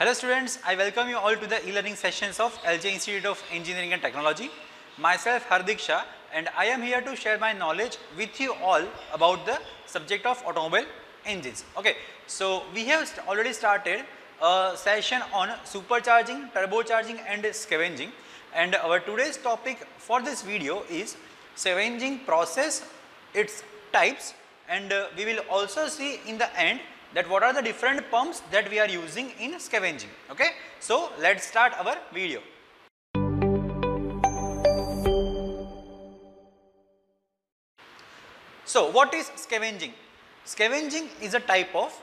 Hello students, I welcome you all to the e-learning sessions of LJ Institute of Engineering and Technology. Myself Hardik Shah, and I am here to share my knowledge with you all about the subject of automobile engines. Okay, so we have already started a session on supercharging, turbocharging and scavenging, and our today's topic for this video is scavenging process, its types, and we will also see in the end that what are the different pumps that we are using in scavenging. Okay, so let's start our video. So what is scavenging? Scavenging is a type of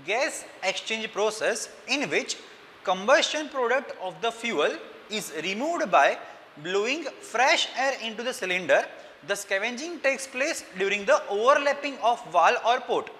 gas exchange process in which combustion product of the fuel is removed by blowing fresh air into the cylinder. The scavenging takes place during the overlapping of valve or port.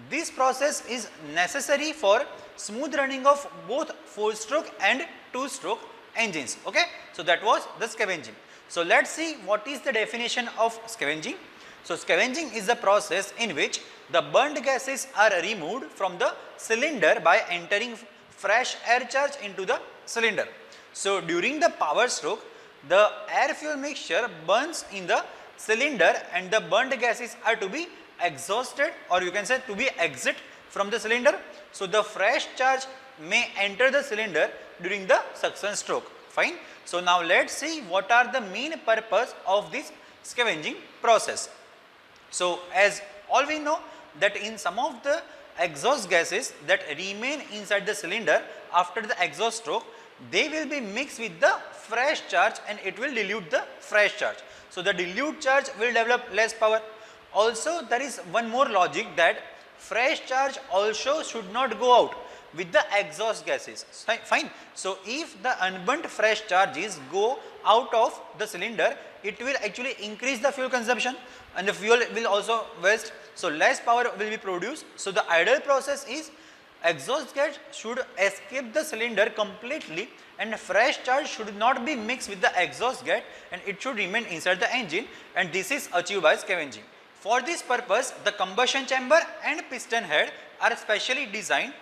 This process is necessary for smooth running of both 4-stroke and 2-stroke engines. Okay, so that was the scavenging. So let's see what is the definition of scavenging. So scavenging is the process in which the burnt gases are removed from the cylinder by entering fresh air charge into the cylinder. So during the power stroke, the air fuel mixture burns in the cylinder and the burnt gases are to be exhausted, or you can say to be exit from the cylinder. So the fresh charge may enter the cylinder during the suction stroke. Fine. So now let's see what are the main purpose of this scavenging process. So as all we know that in some of the exhaust gases that remain inside the cylinder after the exhaust stroke, they will be mixed with the fresh charge and it will dilute the fresh charge. So the dilute charge will develop less power. Also there is one more logic that fresh charge also should not go out with the exhaust gases. Fine. So if the unburnt fresh charges go out of the cylinder, it will actually increase the fuel consumption and the fuel will also waste. So less power will be produced. So the ideal process is exhaust gas should escape the cylinder completely and fresh charge should not be mixed with the exhaust gas and it should remain inside the engine, and this is achieved by scavenging. For this purpose, the combustion chamber and piston head are specially designed.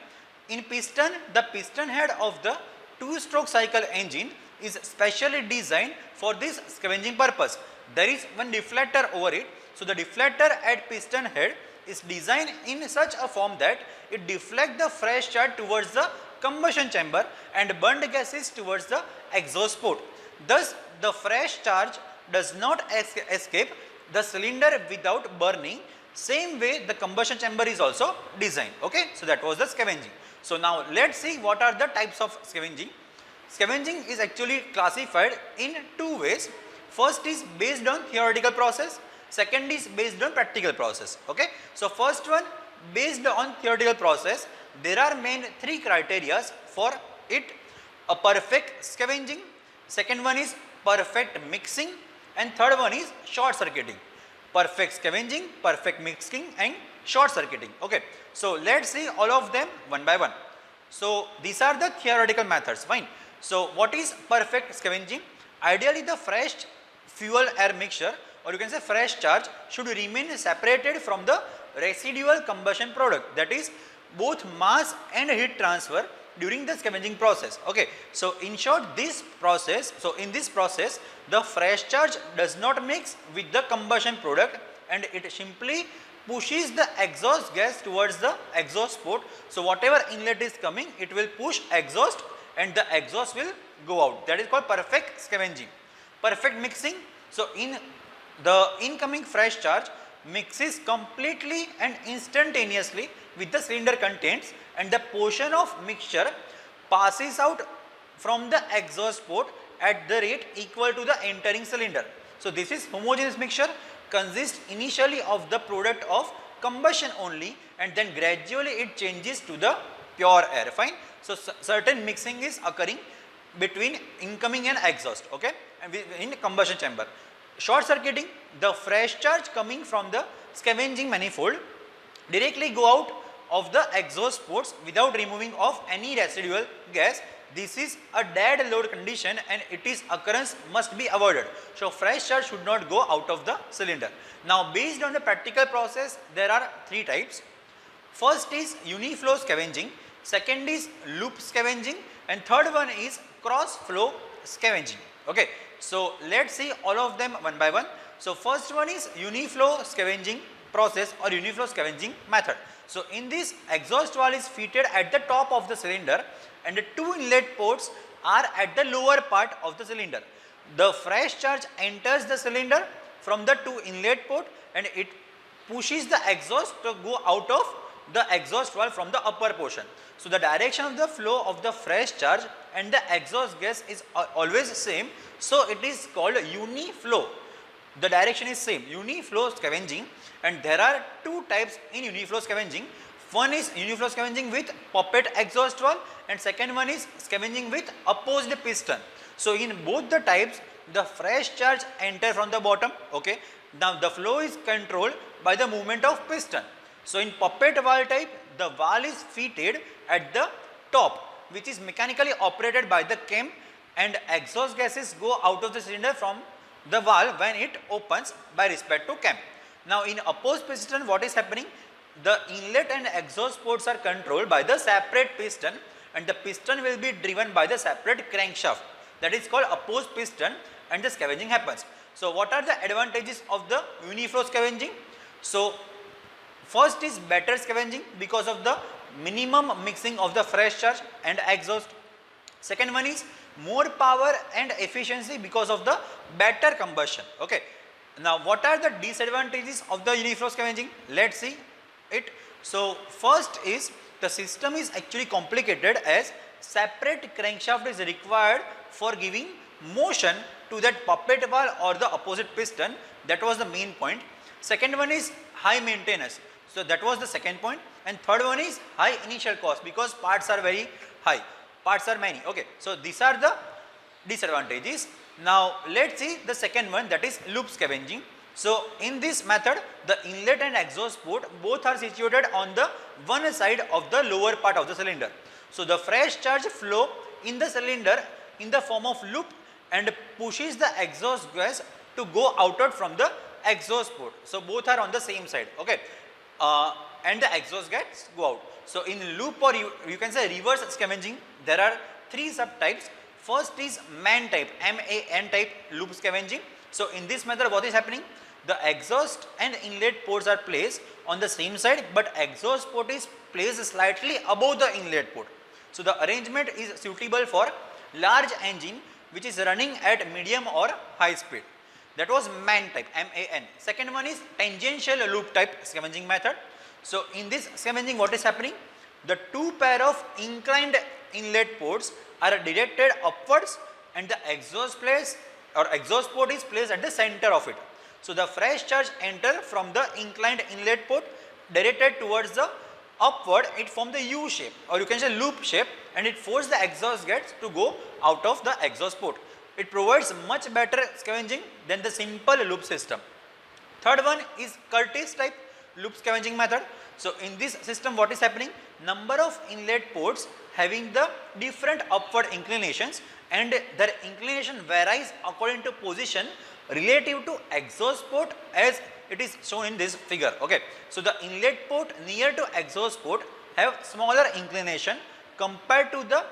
In piston, the piston head of the 2-stroke cycle engine is specially designed for this scavenging purpose. There is one deflector over it. So the deflector at piston head is designed in such a form that it deflects the fresh charge towards the combustion chamber and burnt gases towards the exhaust port. Thus, the fresh charge does not escape the cylinder without burning. Same way the combustion chamber is also designed. Okay, so that was the scavenging. So now let's see what are the types of scavenging. Scavenging is actually classified in two ways. First is based on theoretical process, second is based on practical process. Okay, so first one, based on theoretical process, there are main three criteria for it: a perfect scavenging, second one is perfect mixing, and third one is short circuiting. Perfect scavenging, perfect mixing and short circuiting. Okay, so let's see all of them one by one. So these are the theoretical methods. Fine. So what is perfect scavenging? Ideally the fresh fuel air mixture, or you can say fresh charge, should remain separated from the residual combustion product, that is both mass and heat transfer during the scavenging process. Okay, so in short this process, in this process the fresh charge does not mix with the combustion product and it simply pushes the exhaust gas towards the exhaust port. So whatever inlet is coming, it will push exhaust and the exhaust will go out. That is called perfect scavenging. Perfect mixing, so in the incoming fresh charge mixes completely and instantaneously with the cylinder contents and the portion of mixture passes out from the exhaust port at the rate equal to the entering cylinder. So this is homogeneous mixture, consists initially of the product of combustion only and then gradually it changes to the pure air. Fine. So certain mixing is occurring between incoming and exhaust, okay, and in combustion chamber. Short circuiting, the fresh charge coming from the scavenging manifold directly go out of the exhaust ports without removing of any residual gas. This is a dead load condition and its occurrence must be avoided. So fresh charge should not go out of the cylinder. Now based on the practical process, there are three types. First is uniflow scavenging. second is loop scavenging, and third one is cross flow scavenging. Okay, so let's see all of them one by one. So first one is uniflow scavenging process or uniflow scavenging method. So in this, exhaust valve is fitted at the top of the cylinder and the two inlet ports are at the lower part of the cylinder. The fresh charge enters the cylinder from the two inlet port and it pushes the exhaust to go out of the exhaust valve from the upper portion. So the direction of the flow of the fresh charge and the exhaust gas is always same. So it is called uniflow. The direction is same, uniflow scavenging, and there are two types in uniflow scavenging. One is uniflow scavenging with puppet exhaust valve and second one is scavenging with opposed piston. So in both the types, the fresh charge enter from the bottom. Okay, now the flow is controlled by the movement of piston. So in puppet valve type, the valve is fitted at the top, which is mechanically operated by the cam, and exhaust gases go out of the cylinder from the valve when it opens by respect to cam. Now in opposed piston, what is happening? The inlet and exhaust ports are controlled by the separate piston and the piston will be driven by the separate crankshaft. That is called opposed piston, and the scavenging happens. So what are the advantages of the uniflow scavenging? So first is better scavenging because of the minimum mixing of the fresh charge and exhaust. Second one is more power and efficiency because of the better combustion. Okay. Now what are the disadvantages of the uniflow scavenging? Let's see it. So first is the system is actually complicated as separate crankshaft is required for giving motion to that puppet valve or the opposite piston. That was the main point. Second one is high maintenance. So that was the second point. And third one is high initial cost because parts are very high. Parts are many. Okay. So these are the disadvantages. Now let's see the second one, that is loop scavenging. So in this method, the inlet and exhaust port both are situated on the one side of the lower part of the cylinder. So the fresh charge flow in the cylinder in the form of loop and pushes the exhaust gas to go outward from the exhaust port. So both are on the same side. Okay. And the exhaust gas go out. So in loop, or you can say reverse scavenging, there are three subtypes. First is MAN type, MAN type loop scavenging. So in this method, what is happening? The exhaust and inlet ports are placed on the same side, but exhaust port is placed slightly above the inlet port. So the arrangement is suitable for large engine which is running at medium or high speed. That was MAN type, MAN. Second one is tangential loop type scavenging method. So in this scavenging, what is happening? The two pair of inclined inlet ports are directed upwards and the exhaust port is placed at the center of it. So the fresh charge enter from the inclined inlet port directed towards the upward. It forms the U shape, or you can say loop shape, and it forces the exhaust gas to go out of the exhaust port. It provides much better scavenging than the simple loop system. Third one is Curtis type loop scavenging method. So in this system, what is happening? Number of inlet ports having the different upward inclinations, and their inclination varies according to position relative to exhaust port as it is shown in this figure. Okay. So the inlet port near to exhaust port have smaller inclination compared to the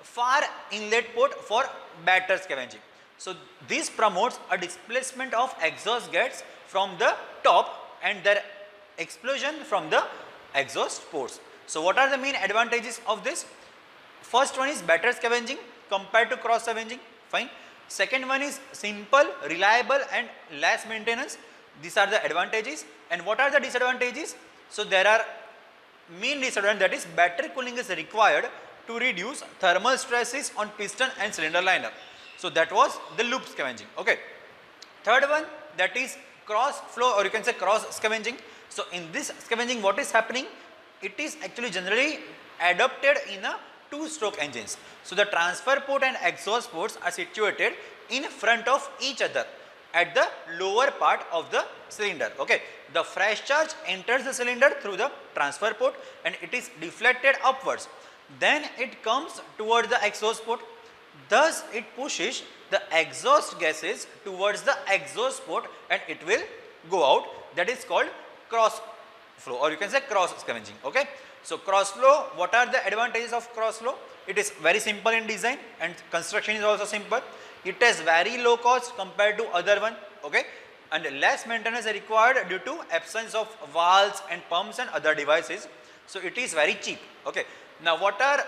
far inlet port for better scavenging. So this promotes a displacement of exhaust gas from the top and their explosion from the exhaust ports. So what are the main advantages of this? First one is better scavenging compared to cross scavenging. Fine. Second one is simple, reliable and less maintenance. These are the advantages. And what are the disadvantages? So there are main disadvantage, that is better cooling is required to reduce thermal stresses on piston and cylinder liner. So that was the loop scavenging. Okay. Third one, that is cross flow, or you can say cross scavenging. So in this scavenging, what is happening? It is actually generally adopted in a two-stroke engines. So the transfer port and exhaust ports are situated in front of each other at the lower part of the cylinder. Okay. The fresh charge enters the cylinder through the transfer port and it is deflected upwards. Then it comes towards the exhaust port. Thus it pushes the exhaust gases towards the exhaust port and it will go out. That is called cross flow, or you can say cross scavenging. Okay, so cross flow, what are the advantages of cross flow? It is very simple in design and construction is also simple. It has very low cost compared to other one. Okay, and less maintenance required due to absence of valves and pumps and other devices. So it is very cheap. Okay, now what are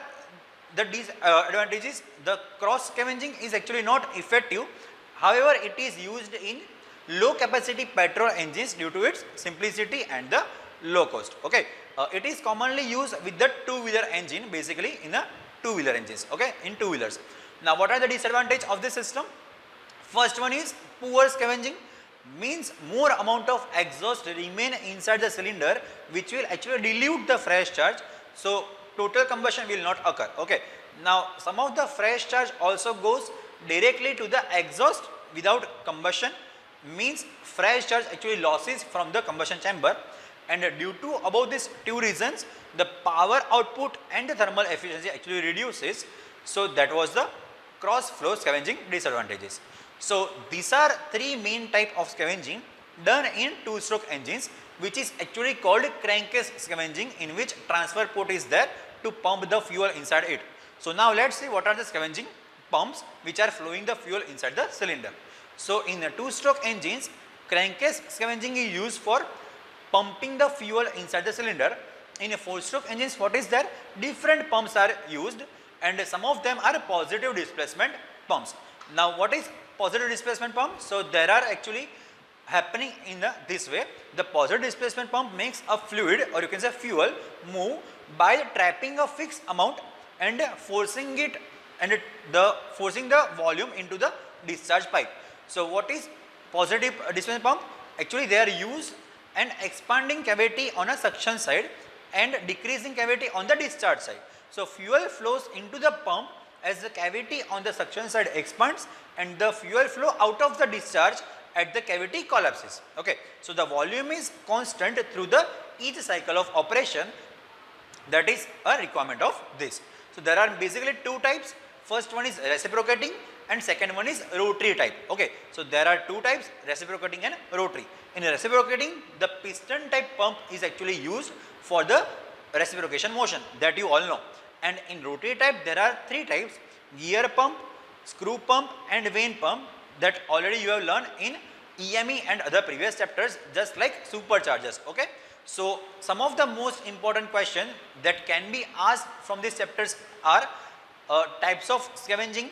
the advantages? The cross scavenging is actually not effective. However, it is used in low capacity petrol engines due to its simplicity and the low cost. Okay, it is commonly used with the two-wheeler engine, basically in the two-wheeler engines. Okay, in two-wheelers. Now, what are the disadvantages of this system? First one is poor scavenging, means more amount of exhaust remain inside the cylinder, which will actually dilute the fresh charge. So total combustion will not occur. Okay, now some of the fresh charge also goes directly to the exhaust without combustion, means fresh charge actually losses from the combustion chamber, and due to above these two reasons, the power output and the thermal efficiency actually reduces. So that was the cross flow scavenging disadvantages. So these are three main type of scavenging done in two-stroke engines, which is actually called crankcase scavenging, in which transfer port is there to pump the fuel inside it. So now let's see what are the scavenging pumps which are flowing the fuel inside the cylinder. So in the two-stroke engines, crankcase scavenging is used for pumping the fuel inside the cylinder. In a four-stroke engines, what is there? Different pumps are used, and some of them are positive displacement pumps. Now what is positive displacement pump? So there are actually happening in this way. The positive displacement pump makes a fluid, or you can say fuel, move by trapping a fixed amount and forcing it, and forcing the volume into the discharge pipe. So what is positive displacement pump? Actually they are used and expanding cavity on a suction side and decreasing cavity on the discharge side. So fuel flows into the pump as the cavity on the suction side expands, and the fuel flow out of the discharge at the cavity collapses. Okay, so the volume is constant through the each cycle of operation. That is a requirement of this. So there are basically two types. First one is reciprocating and second one is rotary type. Okay, so there are two types, reciprocating and rotary. In reciprocating, the piston type pump is actually used for the reciprocation motion, that you all know. And in rotary type, there are three types: gear pump, screw pump and vane pump, that already you have learned in EME and other previous chapters, just like superchargers. Okay, so some of the most important questions that can be asked from these chapters are types of scavenging,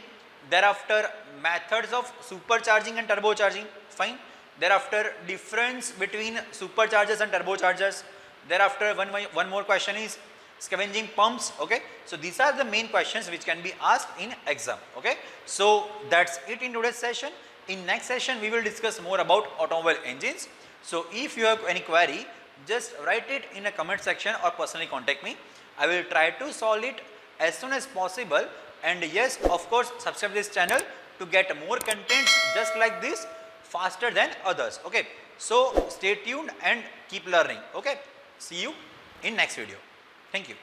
thereafter methods of supercharging and turbocharging, fine. Thereafter difference between superchargers and turbochargers. Thereafter one more question is scavenging pumps. Okay, so these are the main questions which can be asked in exam. Okay, so that's it in today's session. In next session we will discuss more about automobile engines. So if you have any query, just write it in a comment section or personally contact me. I will try to solve it as soon as possible. And yes, of course, subscribe this channel to get more content just like this faster than others. Okay, so stay tuned and keep learning. Okay, see you in next video. Thank you.